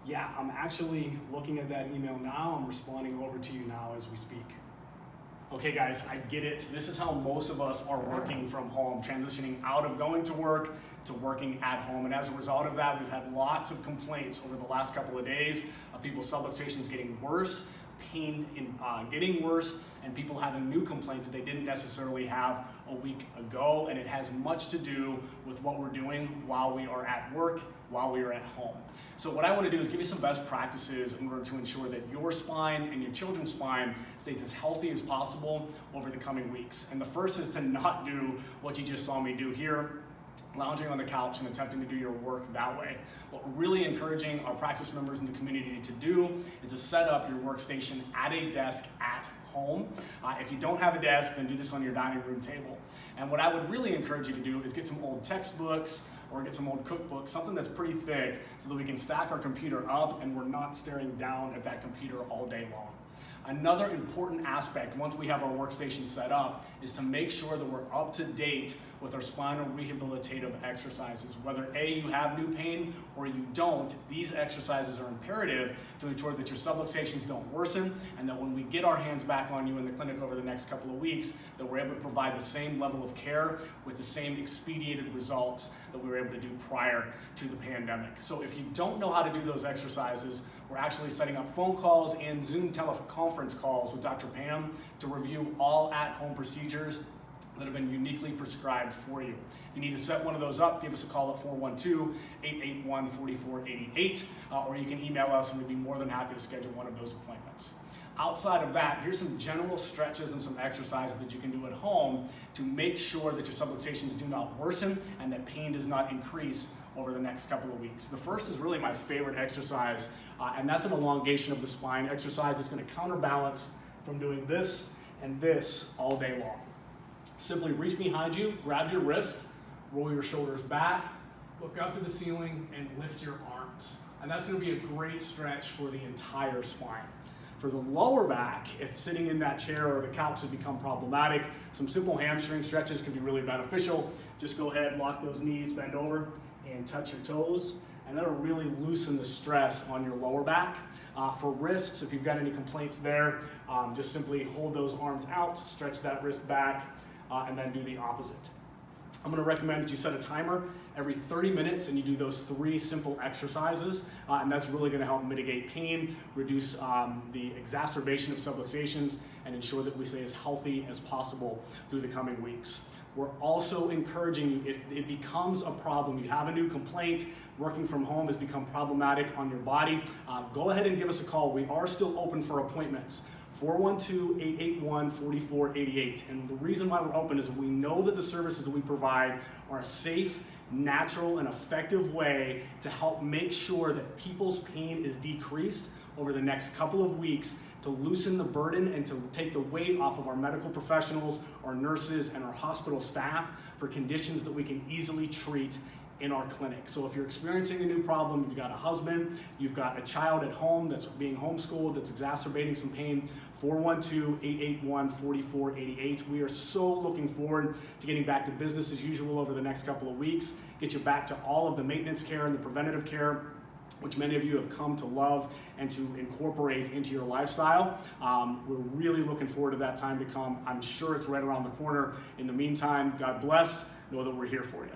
Yeah, I'm actually looking at that email now. I'm responding over to you now as we speak. Okay guys, I get it. This is how most of us are working from home, transitioning out of going to work to working at home. And as a result of that, we've had lots of complaints over the last couple of days of people's subluxations getting worse, pain getting worse, and people having new complaints that they didn't necessarily have a week ago. And it has much to do with what we're doing while we are at work, while we are at home. So what I want to do is give you some best practices in order to ensure that your spine and your children's spine stays as healthy as possible over the coming weeks. And the first is to not do what you just saw me do here, lounging on the couch and attempting to do your work that way. What we're really encouraging our practice members in the community to do is to set up your workstation at a desk at home. If you don't have a desk, then do this on your dining room table. And what I would really encourage you to do is get some old textbooks or get some old cookbooks, something that's pretty thick, so that we can stack our computer up and we're not staring down at that computer all day long. Another important aspect, once we have our workstation set up, is to make sure that we're up to date with our spinal rehabilitative exercises. Whether A, you have new pain or you don't, these exercises are imperative to ensure that your subluxations don't worsen, and that when we get our hands back on you in the clinic over the next couple of weeks, that we're able to provide the same level of care with the same expedited results that we were able to do prior to the pandemic. So if you don't know how to do those exercises, we're actually setting up phone calls and Zoom teleconference calls with Dr. Pam to review all at-home procedures that have been uniquely prescribed for you. If you need to set one of those up, give us a call at 412-881-4488, or you can email us and we'd be more than happy to schedule one of those appointments. Outside of that, here's some general stretches and some exercises that you can do at home to make sure that your subluxations do not worsen and that pain does not increase over the next couple of weeks. The first is really my favorite exercise, and that's an elongation of the spine exercise. It's going to counterbalance from doing this and this all day long. Simply reach behind you, grab your wrist, roll your shoulders back, look up to the ceiling, and lift your arms. And that's going to be a great stretch for the entire spine. For the lower back, if sitting in that chair or the couch has become problematic, some simple hamstring stretches can be really beneficial. Just go ahead, lock those knees, bend over, and touch your toes. And that'll really loosen the stress on your lower back. For wrists, if you've got any complaints there, just simply hold those arms out, stretch that wrist back, and then do the opposite. I'm going to recommend that you set a timer every 30 minutes and you do those 3 simple exercises, and that's really going to help mitigate pain, reduce the exacerbation of subluxations, and ensure that we stay as healthy as possible through the coming weeks. We're also encouraging you, if it becomes a problem, you have a new complaint, working from home has become problematic on your body, go ahead and give us a call. We are still open for appointments. 412-881-4488. And the reason why we're open is we know that the services that we provide are a safe, natural, and effective way to help make sure that people's pain is decreased over the next couple of weeks, to loosen the burden and to take the weight off of our medical professionals, our nurses, and our hospital staff for conditions that we can easily treat in our clinic. So if you're experiencing a new problem, you've got a husband, you've got a child at home that's being homeschooled, that's exacerbating some pain, 412-881-4488. We are so looking forward to getting back to business as usual over the next couple of weeks, get you back to all of the maintenance care and the preventative care, which many of you have come to love and to incorporate into your lifestyle. We're really looking forward to that time to come. I'm sure it's right around the corner. In the meantime, God bless. Know that we're here for you.